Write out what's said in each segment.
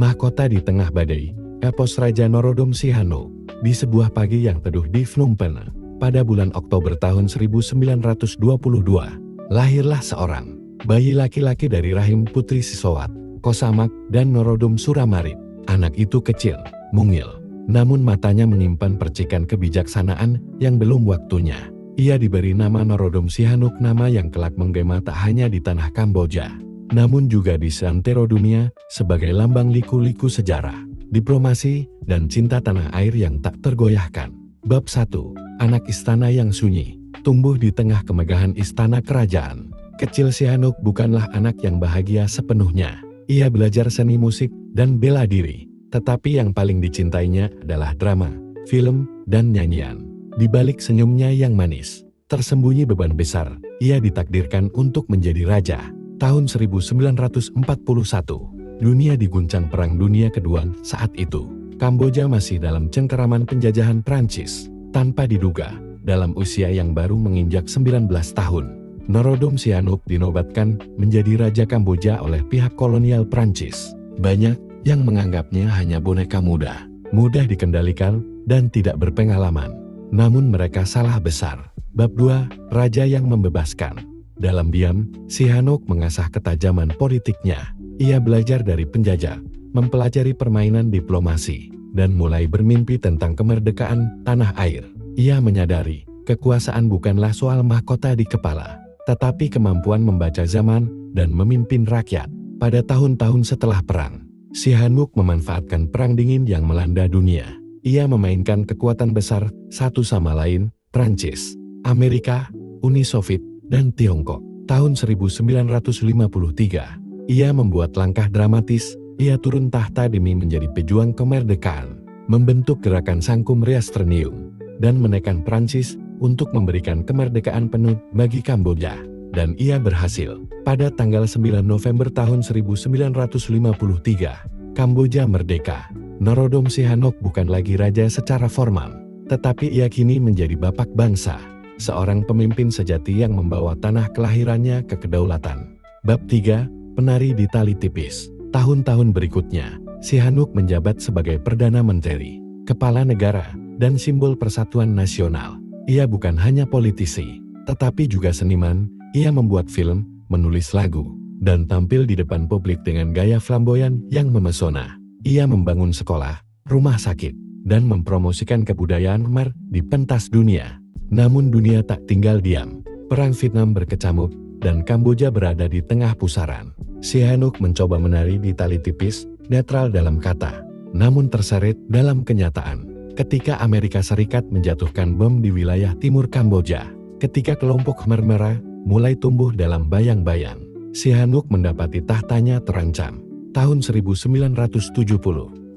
mahkota di tengah badai, epos Raja Norodom Sihanouk. Di sebuah pagi yang teduh di Phnom Penh, pada bulan Oktober tahun 1922, lahirlah seorang bayi laki-laki dari rahim Putri Sisowat, Kosamak, dan Norodom Suramarit. Anak itu kecil, mungil, namun matanya menyimpan percikan kebijaksanaan yang belum waktunya. Ia diberi nama Norodom Sihanouk, nama yang kelak menggema tak hanya di tanah Kamboja, namun juga di seantero dunia sebagai lambang liku-liku sejarah, diplomasi, dan cinta tanah air yang tak tergoyahkan. Bab 1. Anak istana yang sunyi, tumbuh di tengah kemegahan istana kerajaan. Kecil Sihanouk bukanlah anak yang bahagia sepenuhnya. Ia belajar seni musik dan bela diri, tetapi yang paling dicintainya adalah drama, film, dan nyanyian. Di balik senyumnya yang manis, tersembunyi beban besar. Ia ditakdirkan untuk menjadi raja. Tahun 1941, dunia diguncang Perang Dunia Kedua. Saat itu, Kamboja masih dalam cengkeraman penjajahan Prancis. Tanpa diduga, dalam usia yang baru menginjak 19 tahun, Norodom Sihanouk dinobatkan menjadi Raja Kamboja oleh pihak kolonial Prancis. Banyak yang menganggapnya hanya boneka muda, mudah dikendalikan, dan tidak berpengalaman. Namun mereka salah besar. Bab 2. Raja yang membebaskan. Dalam diam, Sihanouk mengasah ketajaman politiknya. Ia belajar dari penjajah, mempelajari permainan diplomasi, dan mulai bermimpi tentang kemerdekaan tanah air. Ia menyadari, kekuasaan bukanlah soal mahkota di kepala, tetapi kemampuan membaca zaman dan memimpin rakyat. Pada tahun-tahun setelah perang, Sihanouk memanfaatkan perang dingin yang melanda dunia. Ia memainkan kekuatan besar satu sama lain, Prancis, Amerika, Uni Soviet, dan Tiongkok. Tahun 1953, ia membuat langkah dramatis. Ia turun tahta demi menjadi pejuang kemerdekaan, membentuk gerakan Sangkum Riasternium, dan menekan Prancis untuk memberikan kemerdekaan penuh bagi Kamboja. Dan ia berhasil. Pada tanggal 9 November tahun 1953, Kamboja merdeka. Norodom Sihanouk bukan lagi raja secara formal, tetapi ia kini menjadi bapak bangsa, seorang pemimpin sejati yang membawa tanah kelahirannya ke kedaulatan. Bab 3. Penari di tali tipis. Tahun-tahun berikutnya, Sihanouk menjabat sebagai Perdana Menteri, kepala negara, dan simbol persatuan nasional. Ia bukan hanya politisi, tetapi juga seniman. Ia membuat film, menulis lagu, dan tampil di depan publik dengan gaya flamboyan yang memesona. Ia membangun sekolah, rumah sakit, dan mempromosikan kebudayaan Khmer di pentas dunia. Namun dunia tak tinggal diam. Perang Vietnam berkecamuk, dan Kamboja berada di tengah pusaran. Sihanouk mencoba menari di tali tipis, netral dalam kata, namun terseret dalam kenyataan. Ketika Amerika Serikat menjatuhkan bom di wilayah timur Kamboja, ketika kelompok Khmer Merah mulai tumbuh dalam bayang-bayang, Sihanouk mendapati tahtanya terancam. Tahun 1970,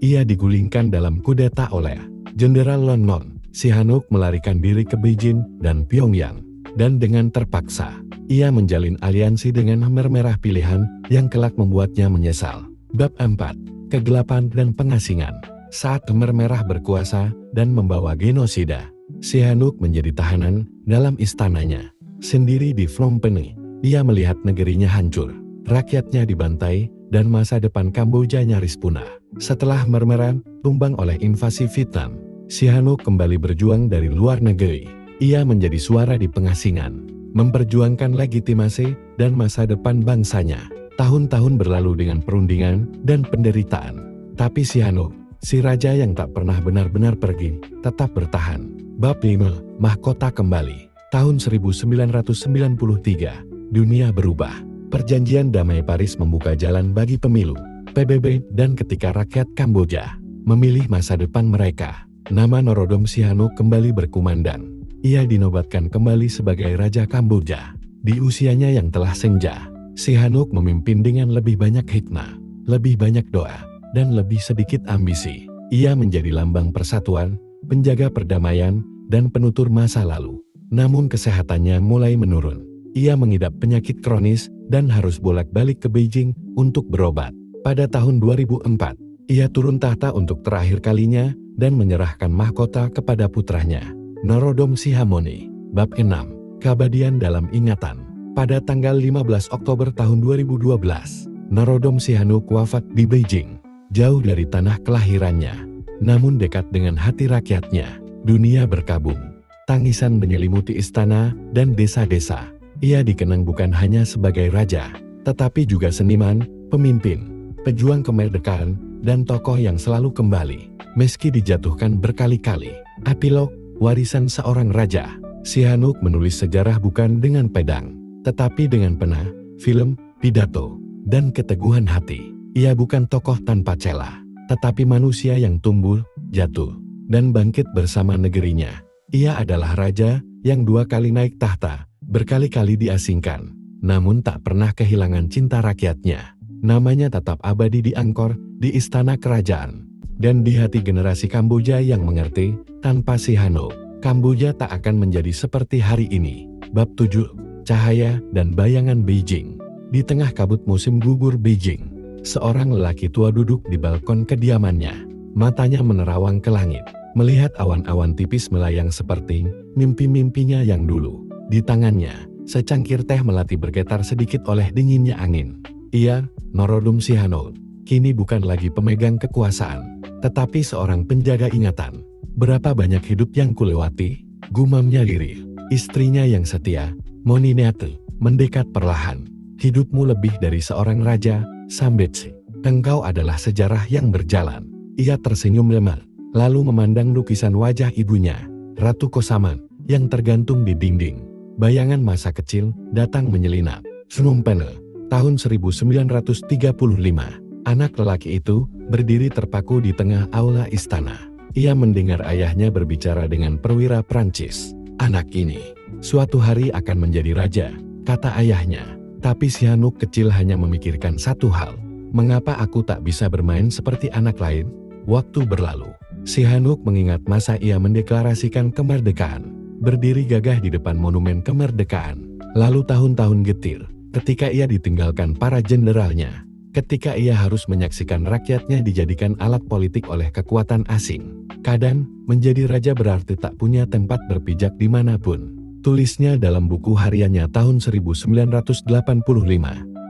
ia digulingkan dalam kudeta oleh Jenderal Lon Non. Sihanouk melarikan diri ke Beijing dan Pyongyang, dan dengan terpaksa, ia menjalin aliansi dengan Khmer Merah pilihan yang kelak membuatnya menyesal. Bab 4. Kegelapan dan pengasingan. Saat Khmer Merah berkuasa dan membawa genosida, Sihanouk menjadi tahanan dalam istananya. Sendiri di Phnom Penh, ia melihat negerinya hancur, rakyatnya dibantai, dan masa depan Kamboja nyaris punah. Setelah Khmer Merah tumbang oleh invasi Vietnam, Sihanouk kembali berjuang dari luar negeri. Ia menjadi suara di pengasingan, memperjuangkan legitimasi dan masa depan bangsanya. Tahun-tahun berlalu dengan perundingan dan penderitaan, tapi Sihanouk, si raja yang tak pernah benar-benar pergi, tetap bertahan. Bab 5. Mahkota kembali. Tahun 1993, dunia berubah. Perjanjian Damai Paris membuka jalan bagi pemilu, PBB, dan ketika rakyat Kamboja memilih masa depan mereka, nama Norodom Sihanouk kembali berkumandang. Ia dinobatkan kembali sebagai Raja Kamboja. Di usianya yang telah senja, Sihanouk memimpin dengan lebih banyak hikmah, lebih banyak doa, dan lebih sedikit ambisi. Ia menjadi lambang persatuan, penjaga perdamaian, dan penutur masa lalu. Namun kesehatannya mulai menurun. Ia mengidap penyakit kronis dan harus bolak-balik ke Beijing untuk berobat. Pada tahun 2004, ia turun tahta untuk terakhir kalinya dan menyerahkan mahkota kepada putranya, Norodom Sihamoni. Bab 6. Keabadian dalam ingatan. Pada tanggal 15 Oktober tahun 2012, Norodom Sihanouk wafat di Beijing. jauh dari tanah kelahirannya, namun dekat dengan hati rakyatnya. Dunia berkabung, tangisan menyelimuti istana dan desa-desa. Ia dikenang bukan hanya sebagai raja, tetapi juga seniman, pemimpin, pejuang kemerdekaan, dan tokoh yang selalu kembali, meski dijatuhkan berkali-kali. Epilog, warisan seorang raja. Sihanouk menulis sejarah bukan dengan pedang, tetapi dengan pena, film, pidato, dan keteguhan hati. Ia bukan tokoh tanpa celah, tetapi manusia yang tumbuh, jatuh, dan bangkit bersama negerinya. Ia adalah raja yang 2 kali naik tahta, berkali-kali diasingkan, namun tak pernah kehilangan cinta rakyatnya. Namanya tetap abadi di Angkor, di istana kerajaan, dan di hati generasi Kamboja yang mengerti. Tanpa Sihanouk, Kamboja tak akan menjadi seperti hari ini. Bab 7, Cahaya dan Bayangan Beijing. Di tengah kabut musim gugur Beijing, seorang lelaki tua duduk di balkon kediamannya. Matanya menerawang ke langit, melihat awan-awan tipis melayang seperti mimpi-mimpinya yang dulu. Di tangannya, secangkir teh melati bergetar sedikit oleh dinginnya angin. Ia, Norodom Sihanouk, kini bukan lagi pemegang kekuasaan, tetapi seorang penjaga ingatan. Berapa banyak hidup yang kulewati, gumamnya lirih. Istrinya yang setia, Monineate, mendekat perlahan. Hidupmu lebih dari seorang raja, Sambetsi. Engkau adalah sejarah yang berjalan. Ia tersenyum lemah, lalu memandang lukisan wajah ibunya, Ratu Kosaman, yang tergantung di dinding. Bayangan masa kecil datang menyelinap. Snumpene, tahun 1935. Anak lelaki itu berdiri terpaku di tengah aula istana. Ia mendengar ayahnya berbicara dengan perwira Prancis. Anak ini, suatu hari akan menjadi raja, kata ayahnya. Tapi Sihanouk kecil hanya memikirkan satu hal. Mengapa aku tak bisa bermain seperti anak lain? Waktu berlalu. Sihanouk mengingat masa ia mendeklarasikan kemerdekaan. Berdiri gagah di depan monumen kemerdekaan. Lalu tahun-tahun getir, ketika ia ditinggalkan para jenderalnya. Ketika ia harus menyaksikan rakyatnya dijadikan alat politik oleh kekuatan asing. Kadang, menjadi raja berarti tak punya tempat berpijak dimanapun. Tulisnya dalam buku hariannya tahun 1985.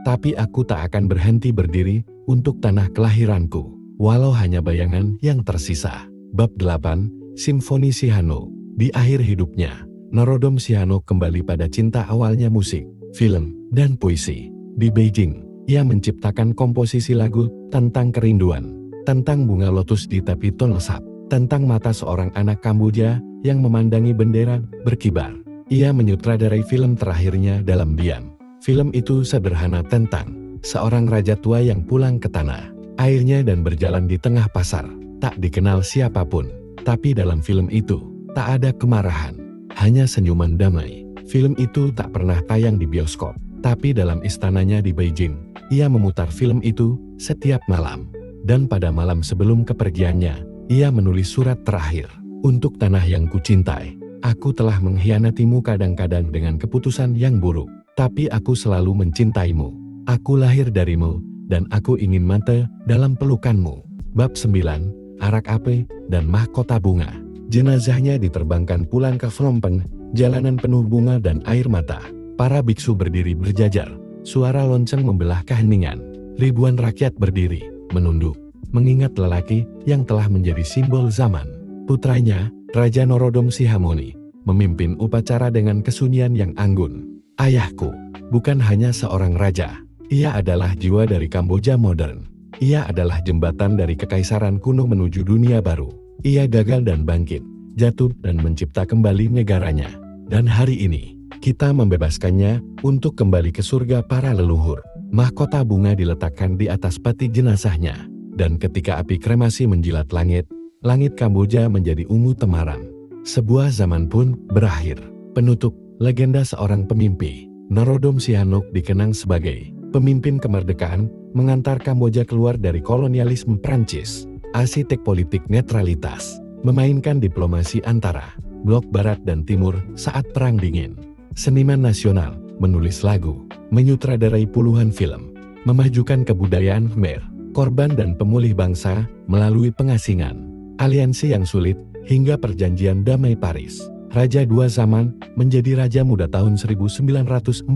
Tapi aku tak akan berhenti berdiri untuk tanah kelahiranku, walau hanya bayangan yang tersisa. Bab 8, Simfoni Sihanouk. Di akhir hidupnya, Norodom Sihanouk kembali pada cinta awalnya musik, film, dan puisi. Di Beijing, ia menciptakan komposisi lagu tentang kerinduan, tentang bunga lotus di tepi Tonle Sap, tentang mata seorang anak Kamboja yang memandangi bendera berkibar. Ia menyutradarai film terakhirnya dalam diam. Film itu sederhana tentang seorang raja tua yang pulang ke tanah airnya dan berjalan di tengah pasar. Tak dikenal siapapun, tapi dalam film itu tak ada kemarahan, hanya senyuman damai. Film itu tak pernah tayang di bioskop, tapi dalam istananya di Beijing, ia memutar film itu setiap malam. Dan pada malam sebelum kepergiannya, ia menulis surat terakhir. Untuk tanah yang kucintai, aku telah mengkhianatimu kadang-kadang dengan keputusan yang buruk, tapi aku selalu mencintaimu. Aku lahir darimu, dan aku ingin mati dalam pelukanmu. Bab 9, Arak Ape dan Mahkota Bunga. Jenazahnya diterbangkan pulang ke Phnom Penh, jalanan penuh bunga dan air mata. Para biksu berdiri berjajar, suara lonceng membelah keheningan. Ribuan rakyat berdiri, menunduk, mengingat lelaki yang telah menjadi simbol zaman. Putranya, Raja Norodom Sihamoni, memimpin upacara dengan kesunyian yang anggun. Ayahku, bukan hanya seorang raja, ia adalah jiwa dari Kamboja modern. Ia adalah jembatan dari kekaisaran kuno menuju dunia baru. Ia gagal dan bangkit, jatuh dan mencipta kembali negaranya. Dan hari ini, kita membebaskannya untuk kembali ke surga para leluhur. Mahkota bunga diletakkan di atas peti jenazahnya. Dan ketika api kremasi menjilat langit, langit Kamboja menjadi ungu temaram. Sebuah zaman pun berakhir. Penutup, legenda seorang pemimpi. Norodom Sihanouk dikenang sebagai pemimpin kemerdekaan, mengantar Kamboja keluar dari kolonialisme Prancis. Arsitek politik netralitas, memainkan diplomasi antara blok barat dan timur saat Perang Dingin. Seniman nasional, menulis lagu, menyutradarai puluhan film, memajukan kebudayaan Khmer, korban dan pemulih bangsa melalui pengasingan, aliansi yang sulit, hingga perjanjian damai Paris. Raja Dua Zaman menjadi Raja Muda tahun 1941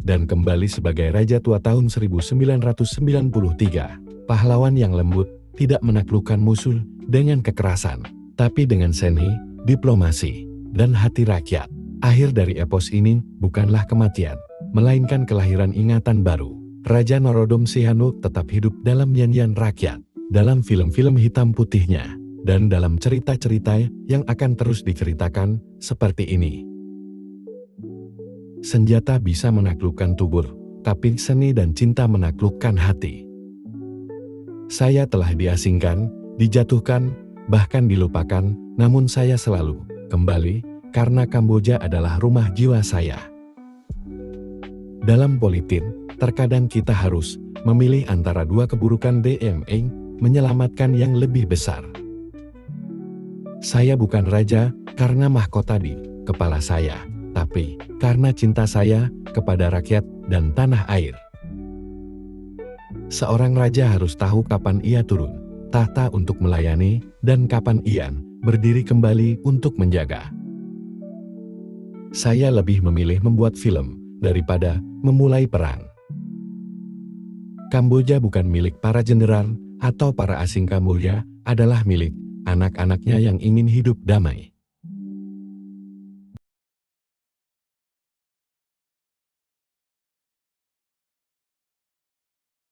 dan kembali sebagai Raja Tua tahun 1993. Pahlawan yang lembut tidak menaklukkan musuh dengan kekerasan, tapi dengan seni, diplomasi, dan hati rakyat. Akhir dari epos ini bukanlah kematian, melainkan kelahiran ingatan baru. Raja Norodom Sihanouk tetap hidup dalam nyanyian rakyat, dalam film-film hitam putihnya, dan dalam cerita-cerita yang akan terus diceritakan seperti ini. Senjata bisa menaklukkan tubuh, tapi seni dan cinta menaklukkan hati. Saya telah diasingkan, dijatuhkan, bahkan dilupakan, namun saya selalu kembali karena Kamboja adalah rumah jiwa saya. Dalam politik, terkadang kita harus memilih antara dua keburukan demi menyelamatkan yang lebih besar. Saya bukan raja karena mahkota di kepala saya, tapi karena cinta saya kepada rakyat dan tanah air. Seorang raja harus tahu kapan ia turun tahta untuk melayani dan kapan ia berdiri kembali untuk menjaga. Saya lebih memilih membuat film daripada memulai perang. Kamboja bukan milik para jenderal atau para asing. Kamboja adalah milik anak-anaknya yang ingin hidup damai.